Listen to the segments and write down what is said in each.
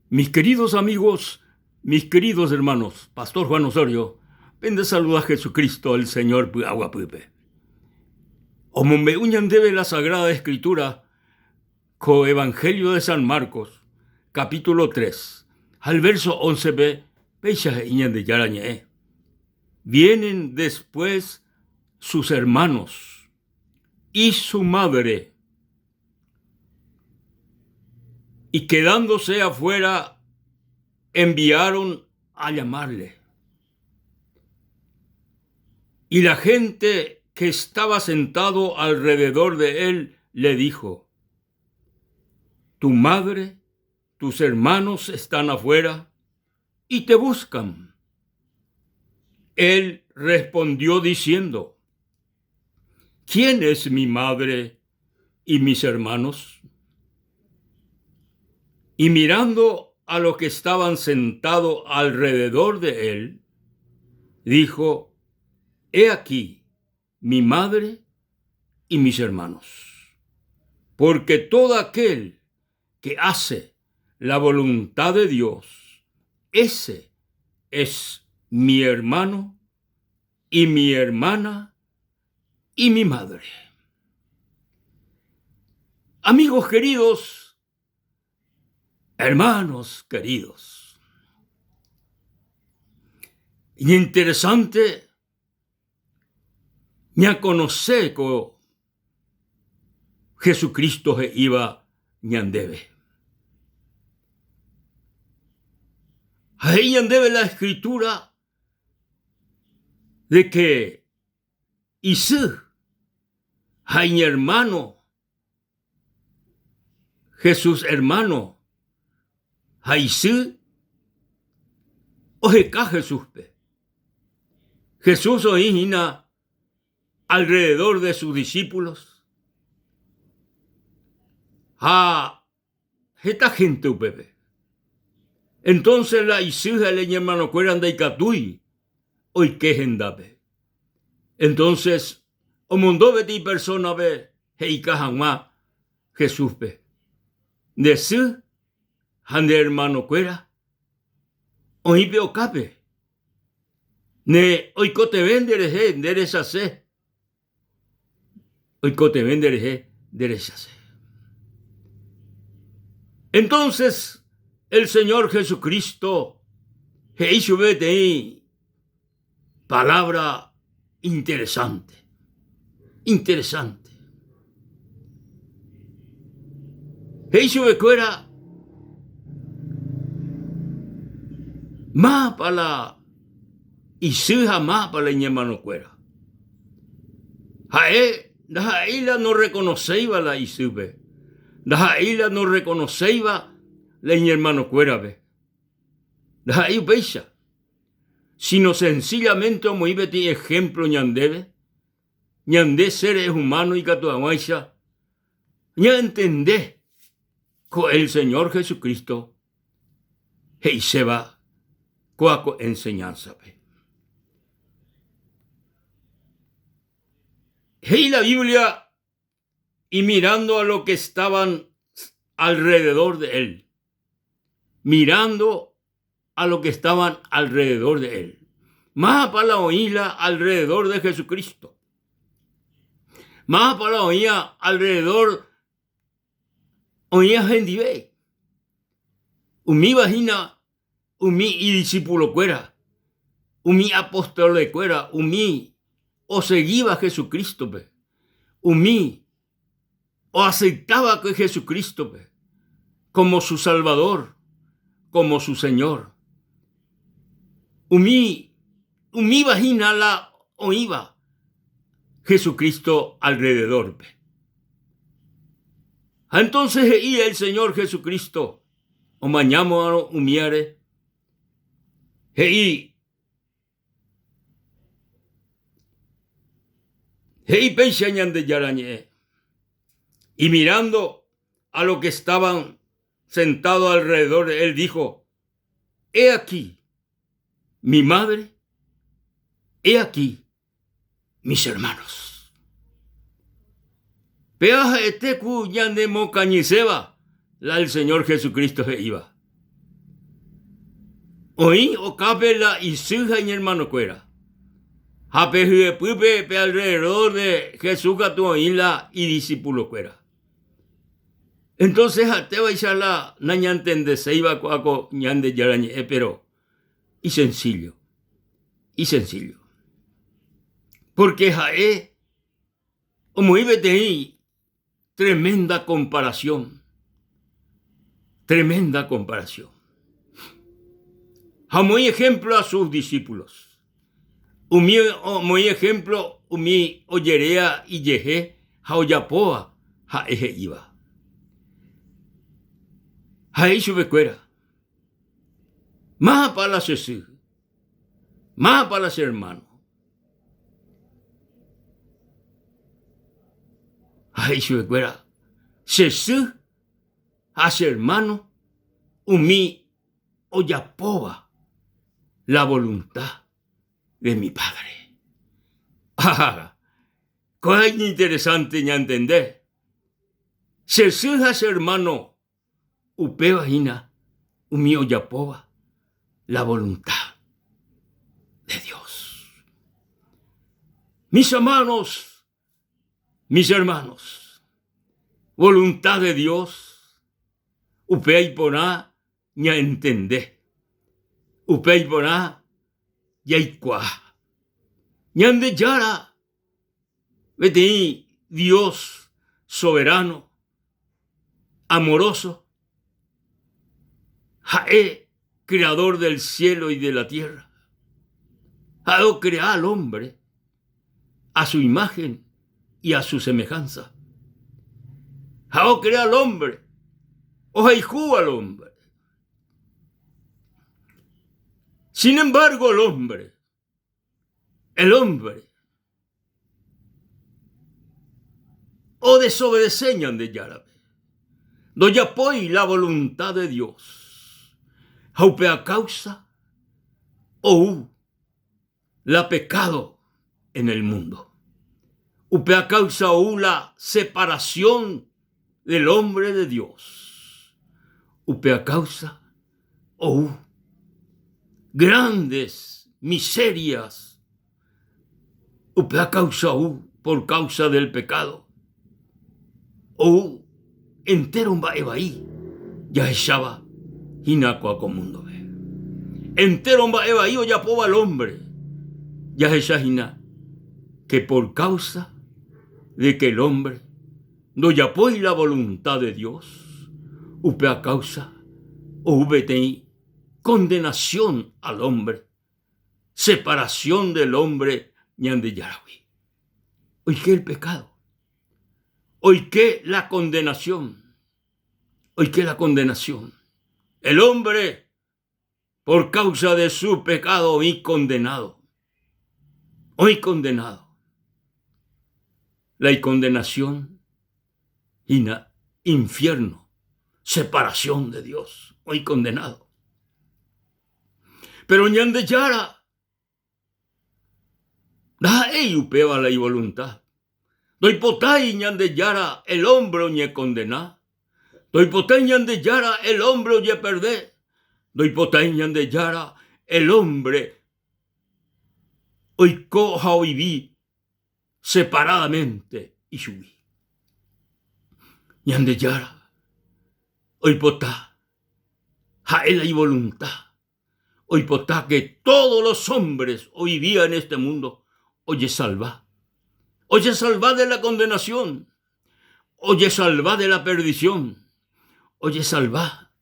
Mis queridos amigos, mis queridos hermanos, Pastor Juan Osorio, ven de saludar a Jesucristo, el Señor Puahuapupe. Como me uñan debe la Sagrada Escritura, co Evangelio de San Marcos, capítulo 3, al verso 11b, pecha iñan de yarañe. Vienen después sus hermanos y su madre, y quedándose afuera, enviaron a llamarle. Y la gente que estaba sentado alrededor de él le dijo: tu madre, tus hermanos están afuera y te buscan. Él respondió diciendo: ¿quién es mi madre y mis hermanos? Y mirando a los que estaban sentados alrededor de él, dijo: he aquí mi madre y mis hermanos. Porque todo aquel que hace la voluntad de Dios, ese es mi hermano y mi hermana y mi madre. Amigos queridos, hermanos queridos, y interesante me conoce que Jesucristo se iba ñandebe. Ahí ñandebe la escritura de que Isú, hay mi hermano, Jesús hermano, Haisú, ojeca Jesús pe. Jesús oína alrededor de sus discípulos. Esta gente upepe. Entonces la Isú le hermano cueran de Icatui, hoy que gendape. Entonces, o mundo beti persona ve, heika jamá Jesús pe. De su, hande hermano cuera, hoy veo cape. Ne oikote vendereje, derechase. Oikote vendereje, derechase. Entonces, el Señor Jesucristo, hizo vete palabra interesante. Interesante. Hizo ve cuera más para la y si jamás para la hermano cuera. La isla no reconoceiba la isube. La isla no reconoceiba la hermano cuera ve. La isla sino sencillamente como ibeti ejemplo ñandebe. Ñandé seres humanos y catuaguaisha. Ya entendé con el Señor Jesucristo y se va con enseñanza ve. Y la Biblia, y mirando a lo que estaban alrededor de él, mirando a lo que estaban alrededor de él, más para la oíla alrededor de Jesucristo, más para la oíla alrededor, oía gente, umi vagina, umi y discípulo cuera, umi apóstol de cuera, umi o seguía a Jesucristo, pe. Umí, o aceptaba que Jesucristo pe, como su Salvador, como su Señor. Umí vagina la oíba Jesucristo alrededor. Pe. Entonces y el Señor Jesucristo, o mañamo umiare, pensañan de yarañe. Y mirando a lo que estaban sentados alrededor, él dijo: he aquí mi madre, he aquí mis hermanos. Peaja etecu yande mocañiseba, la el Señor Jesucristo se iba. Oí o capela y suja y hermano cuera. Hape pupe alrededor de Jesús a tu oíla y discípulo cuera. Entonces te va a echar la nañantende se iba a ñande yarañe, pero y sencillo. Y sencillo. Porque jae, como iba ahí, tremenda comparación. Tremenda comparación. Muy ejemplo a sus discípulos. Muy ejemplo, umi oyerea y yeje, jaoyapoa, jaeje iba. Jae subecuera. Más para la sesú. Más para los hermanos. Jae subecuera. Sesú, hace hermano, umi oyapoa. La voluntad de mi Padre. Ah, cosa interesante ya entender. Jesús hace hermano, upeo hina, umio yapoba, la voluntad de Dios. Mis hermanos, voluntad de Dios, upea y poná, ya entender. Upei poná, ya icua. Ñande yara, vete Dios soberano, amoroso, jae, creador del cielo y de la tierra. Jao crea al hombre a su imagen y a su semejanza. Jao crea al hombre, o jaijú al hombre. Sin embargo, el hombre, o desobedeceñan de Yarabe, no yapoi la voluntad de Dios, jaupe a causa o la pecado en el mundo, upe a causa o la separación del hombre de Dios, upe a causa o grandes miserias, upe a causa por causa del pecado, o entero va evaí, ya echaba hinacua comundo ve. Entero va evaí o ya poba al hombre, ya esa hina, que por causa de que el hombre no yapoi la voluntad de Dios, upe a causa o ubetei condenación al hombre, separación del hombre ñande yarawi. Hoy que el pecado, hoy que la condenación, hoy que la condenación. El hombre, por causa de su pecado, hoy condenado. Hoy condenado. La condenación, infierno, separación de Dios, hoy condenado. Pero ñande yara, da upeba la voluntad. Doy potay ñande yara, el hombre oñe condena. Doy potay ñande yara, el hombre oye perder. Doy potay ñande yara, el hombre hoy coja hoy vi separadamente y subí. Ñande yara, hoy potá, jaela y voluntad. Hoy potá que todos los hombres hoy vivían en este mundo, oye salva. Oye salva de la condenación. Oye salva de la perdición. Oye salva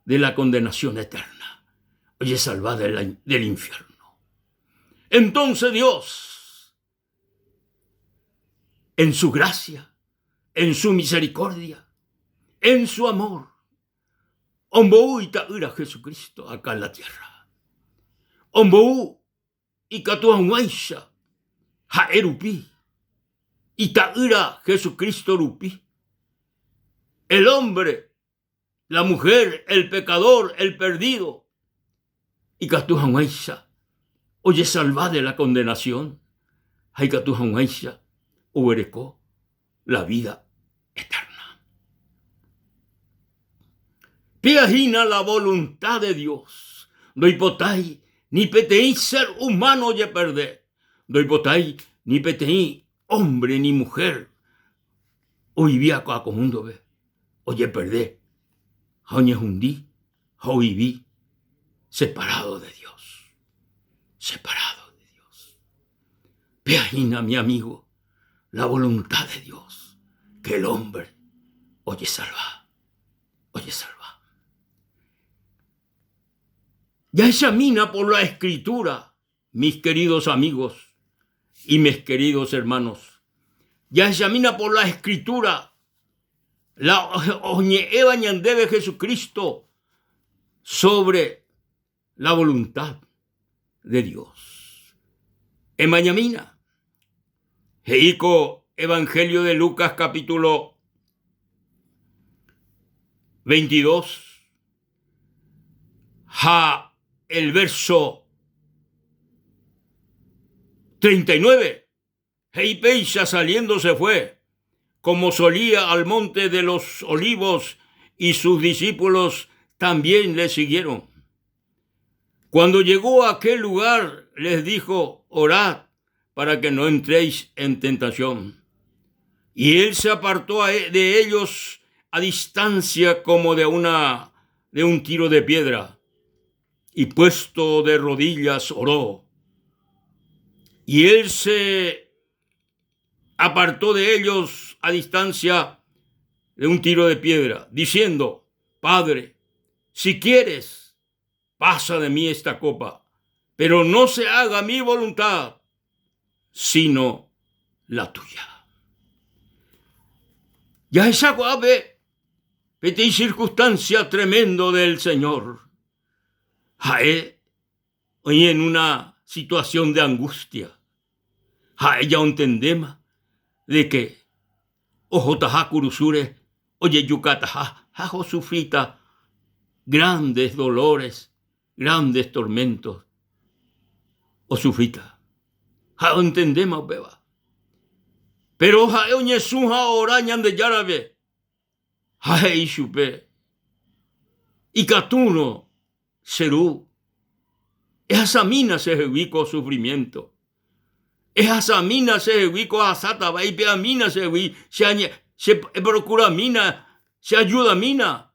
de la condenación eterna. Oye salva del infierno. Entonces Dios, en su gracia, en su misericordia, en su amor, omboú y ta'ira Jesucristo acá en la tierra. Omboú y catuahuaisha, jaerupi, y ta'ira Jesucristo rupi. El hombre, la mujer, el pecador, el perdido, y catuahuaisha, oye salva de la condenación, hay catuahuaisha, uberecó la vida eterna. Piajina la voluntad de Dios. Doi potai, ni petei ser humano ye perder. Doi potai, ni petei hombre ni mujer. Hoy vía a mundo ve. Oye perder. Oye hundí. Hoy vi. Separado de Dios. Separado de Dios. Peajina, mi amigo, la voluntad de Dios. Que el hombre oye salva. Oye salva. Ya examina por la Escritura, mis queridos amigos y mis queridos hermanos. Ya examina por la Escritura la oñeeva ñande de Jesucristo sobre la voluntad de Dios. En mañamina, Heico Evangelio de Lucas capítulo 22, el verso 39. Heipeisa saliendo se fue, como solía, al monte de los olivos, y sus discípulos también le siguieron. Cuando llegó a aquel lugar, les dijo: orad para que no entréis en tentación. Y él se apartó de ellos a distancia como de un tiro de piedra, y puesto de rodillas oró. Y él se apartó de ellos a distancia de un tiro de piedra, diciendo: Padre, si quieres, pasa de mí esta copa, pero no se haga mi voluntad, sino la tuya. Ya esa guave, peti circunstancia tremendo del Señor. Jae, hoy en una situación de angustia. Jae ya entendemos de que ojotaja curusure, oye yucataja, jajo sufrita grandes dolores, grandes tormentos, o sufrita. Ja entendemos, beba. Pero ja oñe suja orañan de yarabe. Ja ishupe. Y catuno serú. Esa mina se jevico sufrimiento. Esa mina se jevico asata, va y pea mina se jevi, se procura mina, se ayuda mina.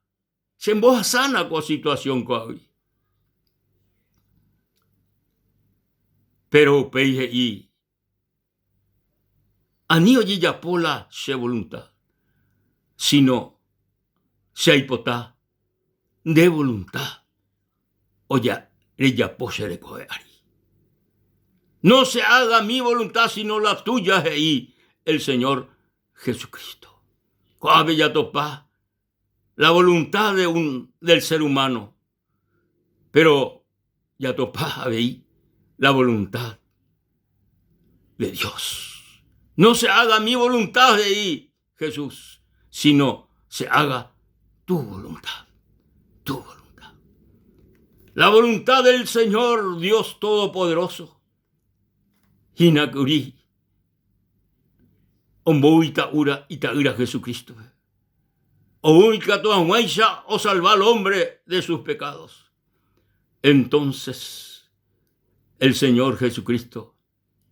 Se emboja sana con situación coavi. Pero peije y anio ya pola se voluntad, sino se hipotá de voluntad. Oya, ella posere coeari. No se haga mi voluntad, sino la tuya, y el Señor Jesucristo. Coabe ya topa la voluntad del ser humano, pero ya topa ahí la voluntad de Dios. No se haga mi voluntad de ahí, Jesús, sino se haga tu voluntad, tu voluntad. La voluntad del Señor Dios Todopoderoso. Hinakuri, ombo itaura Jesucristo. Oúnica toahuaisha o salvar al hombre de sus pecados. Entonces, el Señor Jesucristo,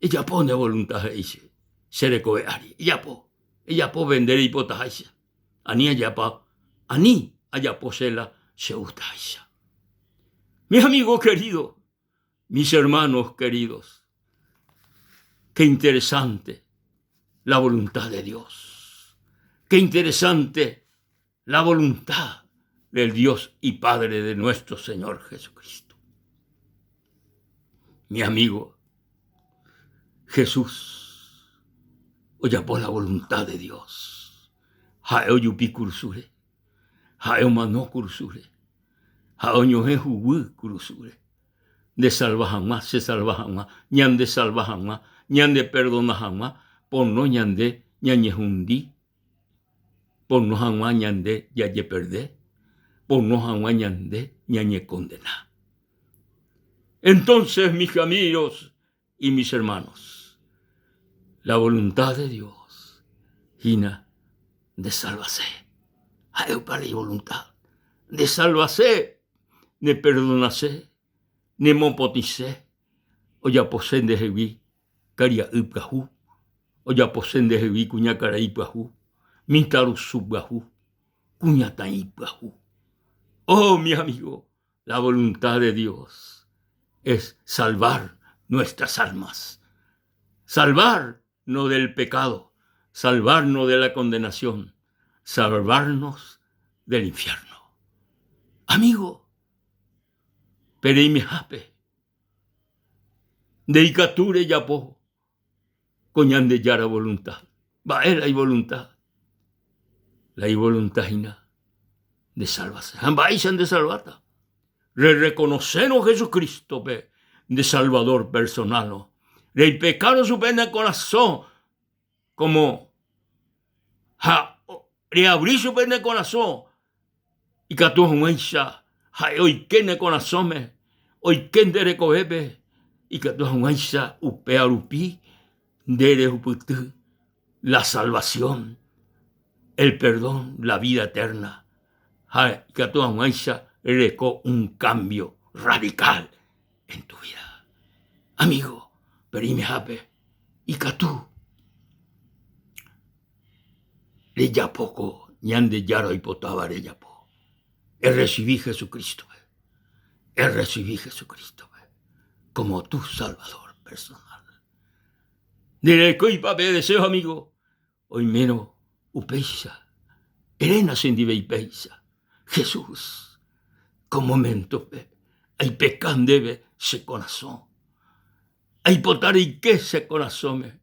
ella pone voluntad de ella, se recobeari, ella po vender hipotaisa, ani allá posela se ustaisa. Mis amigos queridos, mis hermanos queridos, qué interesante la voluntad de Dios, qué interesante la voluntad del Dios y Padre de nuestro Señor Jesucristo. Mi amigo, Jesús, oye por la voluntad de Dios. Jaeo yupi cursure, jaeo mano cursure, jaeo ñoje jugu cursure. De salva jamás, se salva jamás, ñan de salva jamás, ñan de perdona jamás, por no ñan de ñañe jundi, por no jamás ñan de yaye perder, por no jamás ñan de ñañe condenar. Entonces, mis amigos y mis hermanos, la voluntad de Dios, Gina, de salvarse, hay para la voluntad, de salvarse, de perdonarse, nemopotice, oyaposen de jevi, caria ipgahu, oyaposen de jevi, cuña cara ipgahu, mintaru subgahu, cuña tan ipgahu. Oh, mi amigo, la voluntad de Dios es salvar nuestras almas. Salvarnos del pecado, salvarnos de la condenación, salvarnos del infierno. Amigo, pereimihape, de icature yapo, coñan de yara voluntad. Va, hay voluntad. La voluntad de salvación. Ambaisan de salvata. Reconocernos Jesucristo de Salvador personal. El pecado su pena corazón como reabrir su pena corazón y que tu huencha hoy que corazón me hoy que de recoger y que tu huencha upearupi de reputu la salvación, el perdón, la vida eterna. Que tu huencha reco un cambio radical en tu vida. Amigo, perime hape y que tú le ya poco ñande yaro y potaba de ya po. Recibí Jesucristo. Recibí Jesucristo como tu Salvador personal. Diré que pape deseo, amigo, hoy menos upeisa, erena sin dive y peisa. Jesús, como momento hay pecan debe se corazón. Hay potar y que se corazón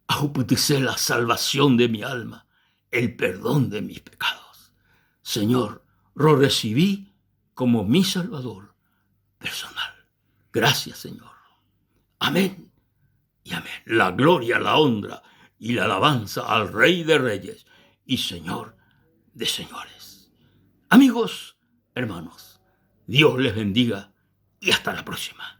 auputice la salvación de mi alma, el perdón de mis pecados. Señor, lo recibí como mi Salvador personal. Gracias, Señor. Amén y amén. La gloria, la honra y la alabanza al Rey de Reyes y Señor de señores. Amigos, hermanos, Dios les bendiga y hasta la próxima.